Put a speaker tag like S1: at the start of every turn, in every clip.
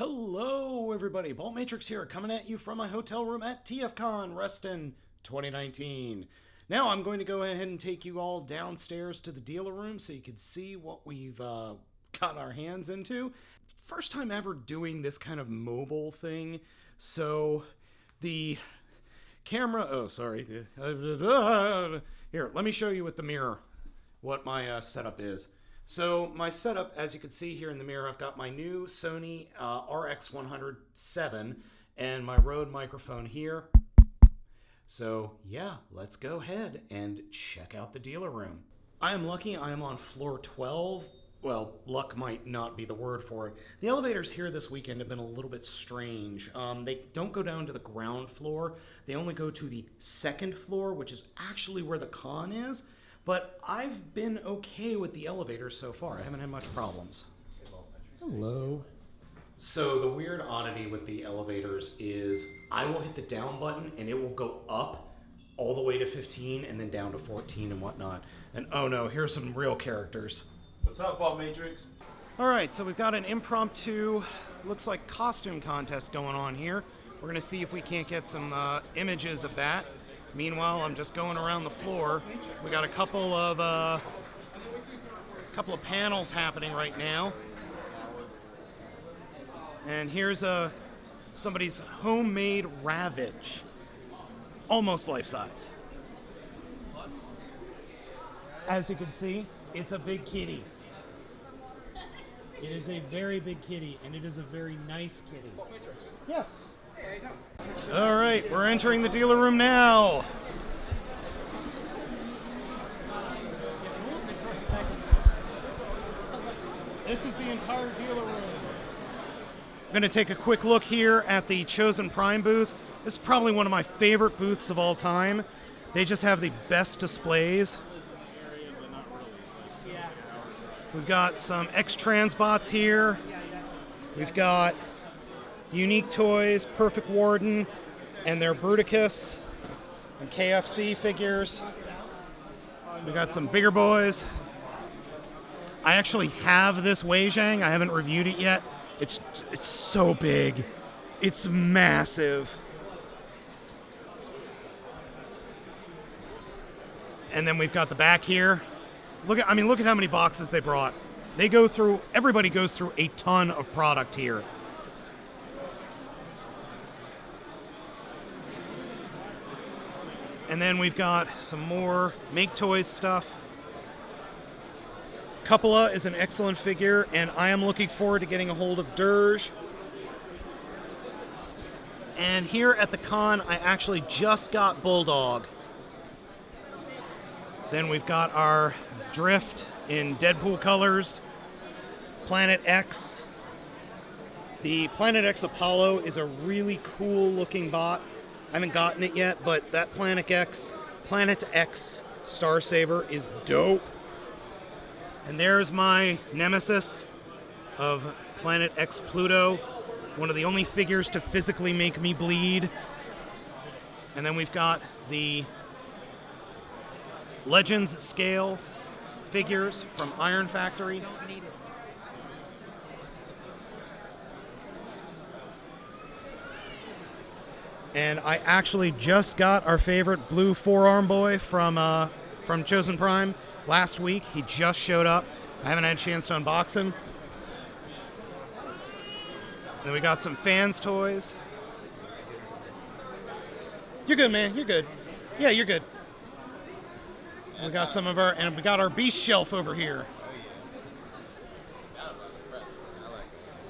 S1: Hello everybody, Baltmatrix here, coming at you from my hotel room at TFCON Reston 2019. Now I'm going to go ahead and take you all downstairs to the dealer room so you can see what we've got our hands into. First time ever doing this kind of mobile thing, so the camera, here, let me show you with the mirror what my setup is. So my setup, as you can see here in the mirror, I've got my new Sony RX107 and my Rode microphone here. So yeah, let's go ahead and check out the dealer room. I am lucky I am on floor 12. Well, luck might not be the word for it. The elevators here this weekend have been a little bit strange. They don't go down to the ground floor. They only go to the second floor, which is actually where the con is. But I've been okay with the elevators so far. I haven't had much problems.
S2: Hello.
S1: So the weird oddity with the elevators is I will hit the down button and it will go up all the way to 15 and then down to 14 and whatnot. And oh no, here's some real characters.
S3: What's up, Baltmatrix?
S1: All right, so we've got an impromptu, looks like costume contest going on here. We're gonna see if we can't get some images of that. Meanwhile, I'm just going around the floor. We got a couple of panels happening right now. And here's somebody's homemade Ravage, almost life size. As you can see, it's a big kitty. It is a very big kitty, and it is a very nice kitty. Yes. All right, we're entering the dealer room now. This is the entire dealer room. I'm going to take a quick look here at the Chosen Prime booth. This is probably one of my favorite booths of all time. They just have the best displays. We've got some X-Transbots here. We've got Unique Toys, Perfect Warden, and their Bruticus and KFC figures. We got some bigger boys. I actually have this Weijang. I haven't reviewed it yet. It's so big. It's massive. And then we've got the back here. Look at how many boxes they brought. Everybody goes through a ton of product here. And then we've got some more Make Toys stuff. Coppola is an excellent figure, and I am looking forward to getting a hold of Dirge. And here at the con, I actually just got Bulldog. Then we've got our Drift in Deadpool colors. Planet X. The Planet X Apollo is a really cool looking bot. I haven't gotten it yet, but that Planet X Star Saber is dope. And there's my nemesis of Planet X Pluto, one of the only figures to physically make me bleed. And then we've got the Legends scale figures from Iron Factory. And I actually just got our favorite blue forearm boy from Chosen Prime last week. He just showed up. I haven't had a chance to unbox him. Then we got some fans toys. You're good, man. You're good. Yeah, you're good. We got some of and we got our beast shelf over here.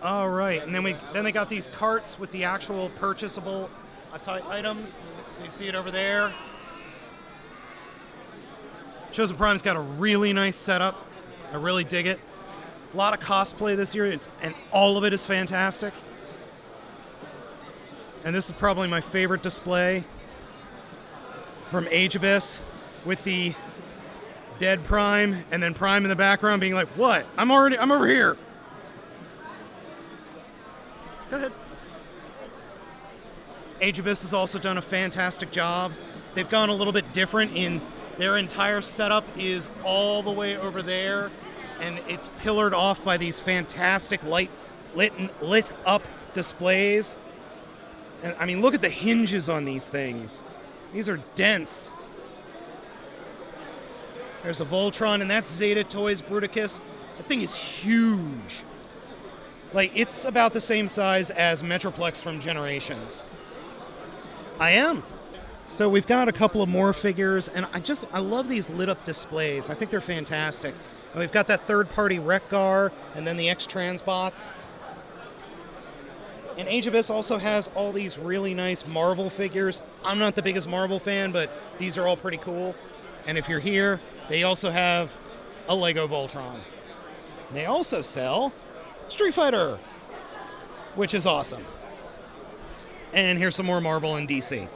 S1: All right, and then they got these carts with the actual purchasable items. So you see it over there. Chosen Prime's got a really nice setup. I really dig it. A lot of cosplay this year, and all of it is fantastic. And this is probably my favorite display from Age Abyss with the dead Prime, and then Prime in the background being like, what? I'm over here. Go ahead. Age Abyss has also done a fantastic job. They've gone a little bit different in their entire setup is all the way over there, and it's pillared off by these fantastic light lit up displays. And I mean, look at the hinges on these things. These are dense. There's a Voltron, and that's Zeta Toys Bruticus. The thing is huge. Like, it's about the same size as Metroplex from Generations. I am. So we've got a couple of more figures, and I love these lit up displays. I think they're fantastic. And we've got that third-party Wreck-Gar, and then the X-Transbots. And Age Abyss also has all these really nice Marvel figures. I'm not the biggest Marvel fan, but these are all pretty cool. And if you're here, they also have a Lego Voltron. They also sell Street Fighter, which is awesome. And here's some more Marvel and DC.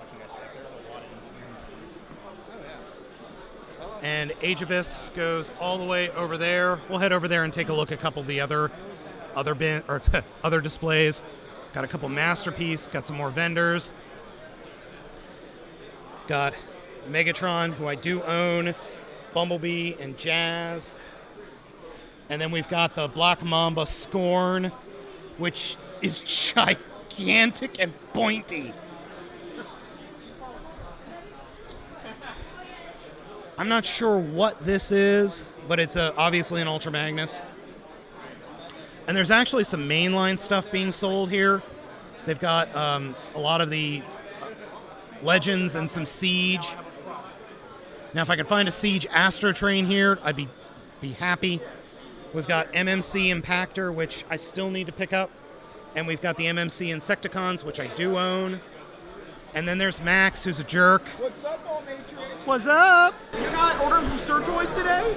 S1: And Age Abyss goes all the way over there. We'll head over there and take a look at a couple of the other displays. Got a couple Masterpiece, got some more vendors. Got Megatron, who I do own, Bumblebee and Jazz. And then we've got the Black Mamba Scorn, which is gigantic and pointy. I'm not sure what this is, but it's obviously an Ultra Magnus. And there's actually some mainline stuff being sold here. They've got a lot of the Legends and some Siege. Now, if I could find a Siege Astro Train here, I'd be happy. We've got MMC Impactor, which I still need to pick up. And we've got the MMC Insecticons, which I do own. And then there's Max, who's a jerk.
S3: What's up, Baltmatrix?
S1: What's up?
S3: You're not ordering some Sir Toys today?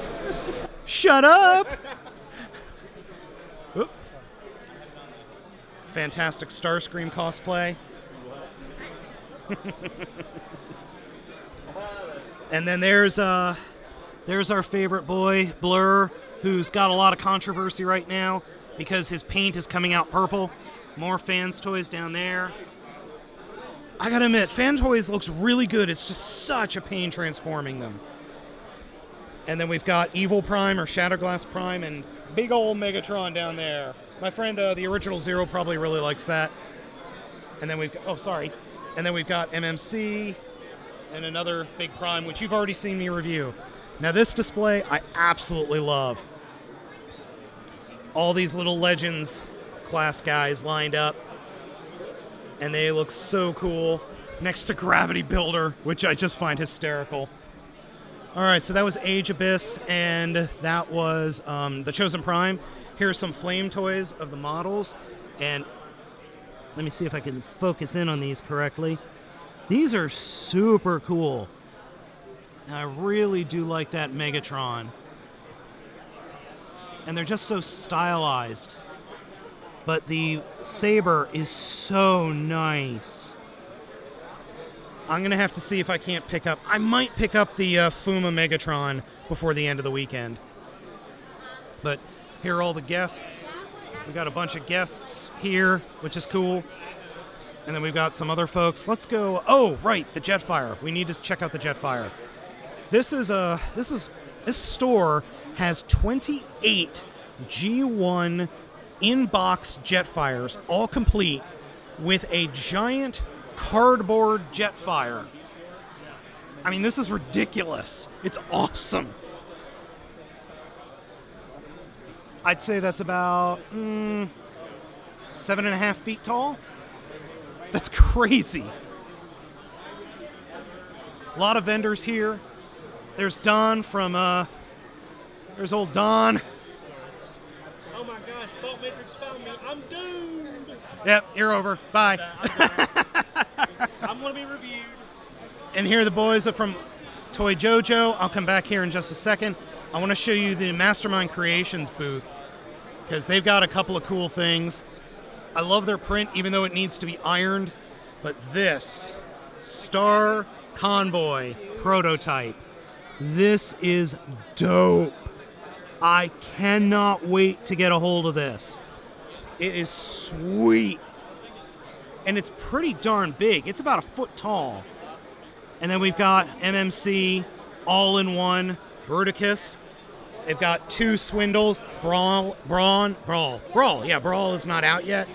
S1: Shut up! Oop. Fantastic Starscream cosplay. And then there's our favorite boy, Blur, who's got a lot of controversy right now because his paint is coming out purple. More Fans Toys down there. I gotta admit, Fan Toys looks really good. It's just such a pain transforming them. And then we've got Evil Prime or Shatterglass Prime and big old Megatron down there. My friend, the original Zero, probably really likes that. And then we've got, And then we've got MMC and another big Prime, which you've already seen me review. Now this display, I absolutely love. All these little Legends class guys lined up. And they look so cool next to Gravity Builder, which I just find hysterical. All right, so that was Age Abyss, and that was the Chosen Prime. Here are some flame toys of the models, and let me see if I can focus in on these correctly. These are super cool. I really do like that Megatron. And they're just so stylized. But the saber is so nice. I'm going to have to see if I can't pick up... I might pick up the Fuma Megatron before the end of the weekend. But here are all the guests. We've got a bunch of guests here, which is cool. And then we've got some other folks. Let's go... Oh, right, the Jetfire. We need to check out the Jetfire. This store has 28 G1 in-box Jetfires, all complete, with a giant cardboard Jetfire. I mean, this is ridiculous. It's awesome. I'd say that's about 7.5 feet tall. That's crazy. A lot of vendors here. There's Don from, there's old Don.
S3: Oh my gosh, Baltmatrix found me. I'm doomed.
S1: Yep, you're over. Bye.
S3: I'm going to be reviewed.
S1: And here are the boys are from Toy Jojo. I'll come back here in just a second. I want to show you the Mastermind Creations booth because they've got a couple of cool things. I love their print, even though it needs to be ironed. But this Star Convoy prototype, this is dope. I cannot wait to get a hold of this. It is sweet. And it's pretty darn big. It's about a foot tall. And then we've got MMC all-in-one Bruticus. They've got 2 Swindles, Brawl. Yeah, Brawl is not out yet.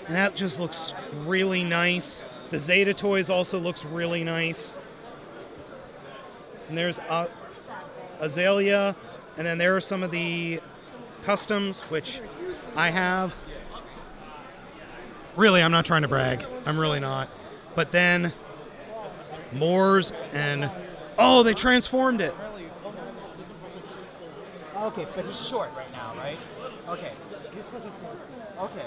S1: And that just looks really nice. The Zeta Toys also looks really nice. And there's Azalea. And then there are some of the customs, which I have. Really, I'm not trying to brag. I'm really not. But then Moors and... Oh, they transformed it.
S4: Okay, but he's short right now, right? Okay. Okay.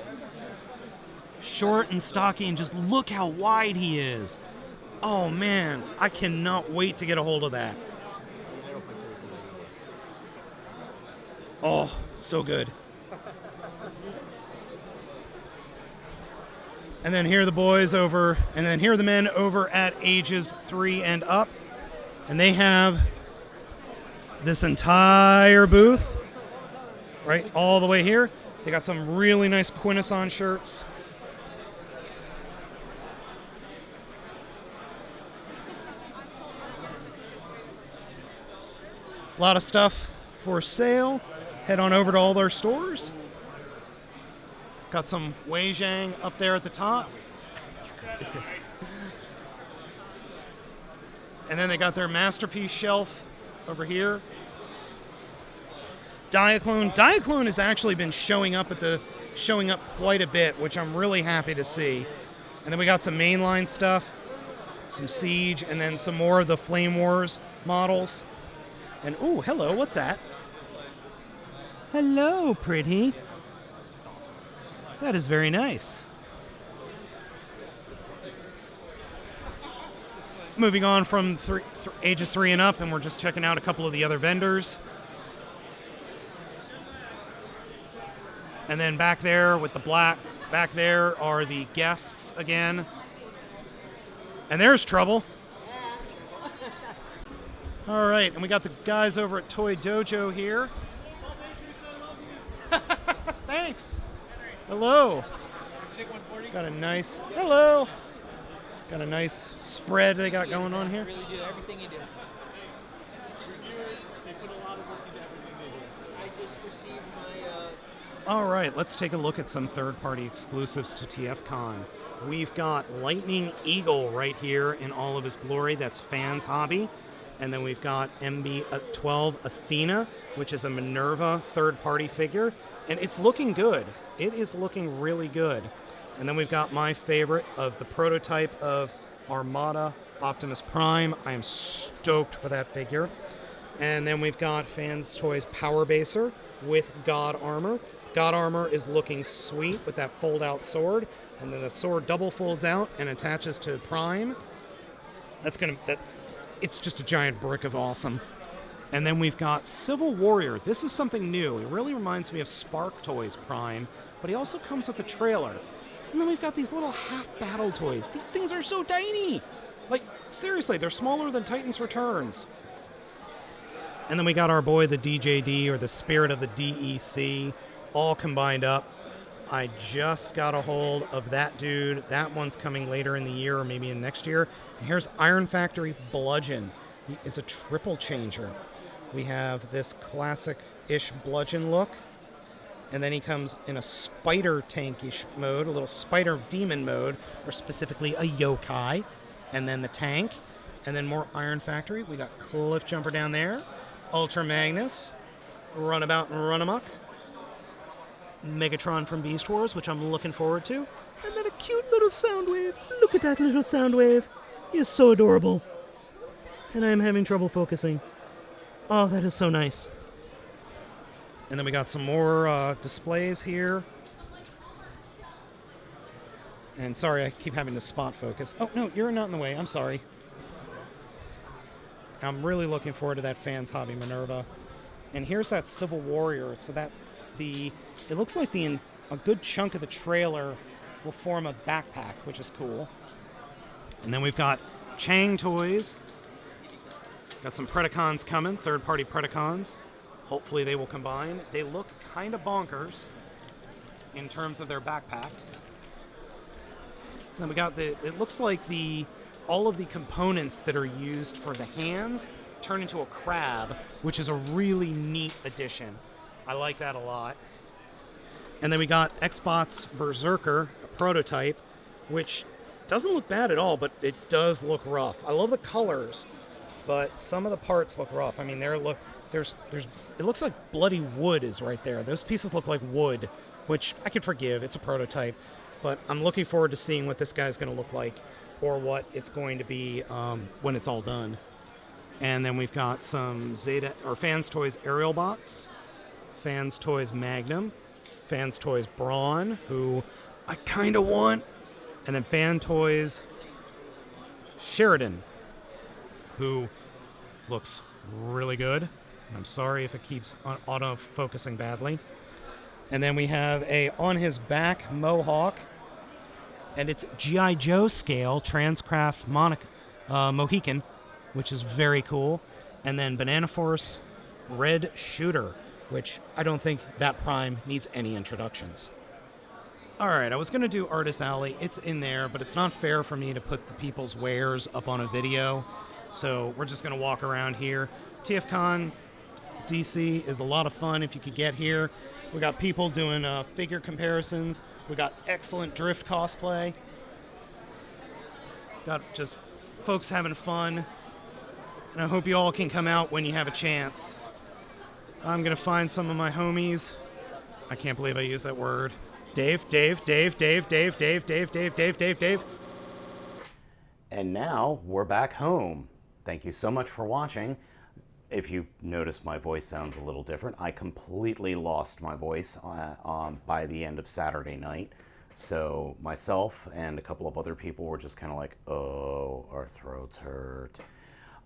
S1: Short and stocky, and just look how wide he is. Oh man, I cannot wait to get a hold of that. Oh, so good. And then here are the boys over, and then here are the men over at ages 3 and up. And they have this entire booth, right, all the way here. They got some really nice Quintesson shirts. A lot of stuff for sale. Head on over to all their stores. Got some Wei Zhang up there at the top. And then they got their masterpiece shelf over here. Diaclone. Diaclone has actually been showing up quite a bit, which I'm really happy to see. And then we got some mainline stuff, some Siege, and then some more of the Flame Wars models. And ooh, hello, what's that? Hello, pretty. That is very nice. Moving on from ages 3 and up, and we're just checking out a couple of the other vendors. And then back there with the black, back there are the guests again. And there's trouble. All right, and we got the guys over at Toy Dojo here. Thanks. Hello. Got a nice, hello. Got a nice spread they got going on here.
S4: Really do everything you do. I just received my.
S1: All right, let's take a look at some third-party exclusives to TFCON. We've got Lightning Eagle right here in all of his glory. That's Fans Hobby. And then we've got MB12 Athena, which is a Minerva third-party figure. And it's looking good. It is looking really good. And then we've got my favorite of the prototype of Armada Optimus Prime. I am stoked for that figure. And then we've got Fans Toys Power Baser with God Armor. God Armor is looking sweet with that fold-out sword. And then the sword double folds out and attaches to Prime. It's just a giant brick of awesome. And then we've got Civil Warrior. This is something new. It really reminds me of Spark Toys Prime, but he also comes with a trailer. And then we've got these little half-battle toys. These things are so tiny. Like, seriously, they're smaller than Titan's Returns. And then we got our boy, the DJD, or the Spirit of the DEC, all combined up. I just got a hold of that dude. That one's coming later in the year or maybe in next year. And here's Iron Factory Bludgeon. He is a triple changer. We have this classic-ish bludgeon look. And then he comes in a spider tankish mode, a little spider demon mode, or specifically a yokai. And then the tank. And then more Iron Factory. We got Cliff Jumper down there. Ultra Magnus. Runabout and Runamuck. Megatron from Beast Wars, which I'm looking forward to. And then a cute little Soundwave. Look at that little Soundwave. He is so adorable. And I'm having trouble focusing. Oh, that is so nice. And then we got some more displays here. And sorry, I keep having to spot focus. Oh, no, you're not in the way. I'm sorry. I'm really looking forward to that Fans Hobby Minerva. And here's that Civil Warrior. So that it looks like a good chunk of the trailer will form a backpack, which is cool. And then we've got Chang Toys. Got some Predacons coming, third-party Predacons. Hopefully they will combine. They look kind of bonkers in terms of their backpacks. And then we got it looks like all of the components that are used for the hands turn into a crab, which is a really neat addition. I like that a lot. And then we got Xbox Berserker, a prototype, which doesn't look bad at all, but it does look rough. I love the colors, but some of the parts look rough. I mean, it looks like bloody wood is right there. Those pieces look like wood, which I could forgive. It's a prototype, but I'm looking forward to seeing what this guy's going to look like, or what it's going to be when it's all done. And then we've got some Fans Toys Aerial Bots, Fans Toys Magnum, Fans Toys Brawn, who I kind of want, and then Fan Toys Sheridan, who looks really good. I'm sorry if it keeps auto-focusing badly. And then we have a On His Back Mohawk, and it's G.I. Joe scale Transcraft Mohican, which is very cool. And then Banana Force Red Shooter, which I don't think that Prime needs any introductions. Alright, I was going to do Artist Alley. It's in there, but it's not fair for me to put the people's wares up on a video. So we're just going to walk around here. TFCON DC is a lot of fun if you could get here. We got people doing figure comparisons. We got excellent drift cosplay. Got just folks having fun. And I hope you all can come out when you have a chance. I'm going to find some of my homies. I can't believe I used that word. Dave.
S5: And now we're back home. Thank you so much for watching. If you notice, my voice sounds a little different. I completely lost my voice by the end of Saturday night. So myself and a couple of other people were just kind of like, oh, our throats hurt.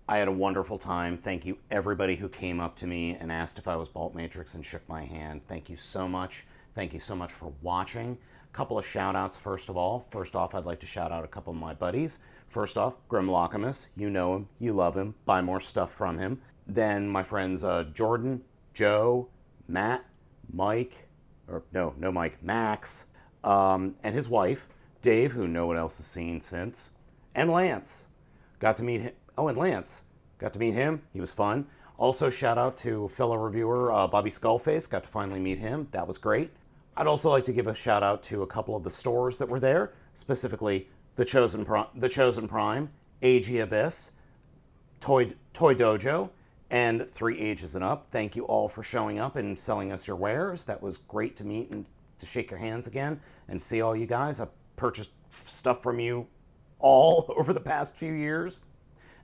S5: I had a wonderful time. Thank you everybody who came up to me and asked if I was Baltmatrix and shook my hand. Thank you so much. Thank you so much for watching. A couple of shout outs first of all. First off, I'd like to shout out a couple of my buddies. First off, Grimlockamus. You know him, you love him, buy more stuff from him. Then my friends Jordan, Joe, Matt, Mike, Max, and his wife, Dave, who no one else has seen since, and Lance. Got to meet him. Oh, and Lance. Got to meet him. He was fun. Also, shout out to fellow reviewer Bobby Skullface. Got to finally meet him. That was great. I'd also like to give a shout out to a couple of the stores that were there, specifically The Chosen Prime, AG Abyss, Toy Dojo, and 3 Ages and Up. Thank you all for showing up and selling us your wares. That was great to meet and to shake your hands again and see all you guys. I've purchased stuff from you all over the past few years.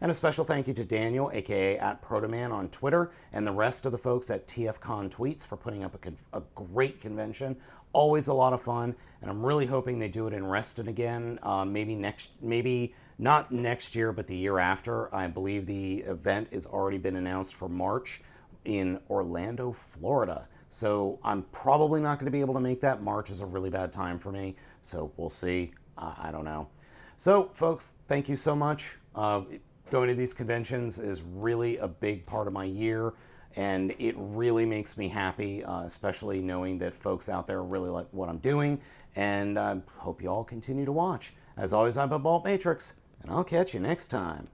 S5: And a special thank you to Daniel, aka @Protoman on Twitter, and the rest of the folks at TFCON Tweets for putting up a great convention. Always a lot of fun, and I'm really hoping they do it in Reston again. Maybe not next year, but the year after. I believe the event has already been announced for March in Orlando, Florida. So I'm probably not going to be able to make that. March is a really bad time for me, so we'll see. I don't know. So, folks, thank you so much. Going to these conventions is really a big part of my year, and it really makes me happy, especially knowing that folks out there really like what I'm doing, and I hope you all continue to watch. As always, I'm Baltmatrix, and I'll catch you next time.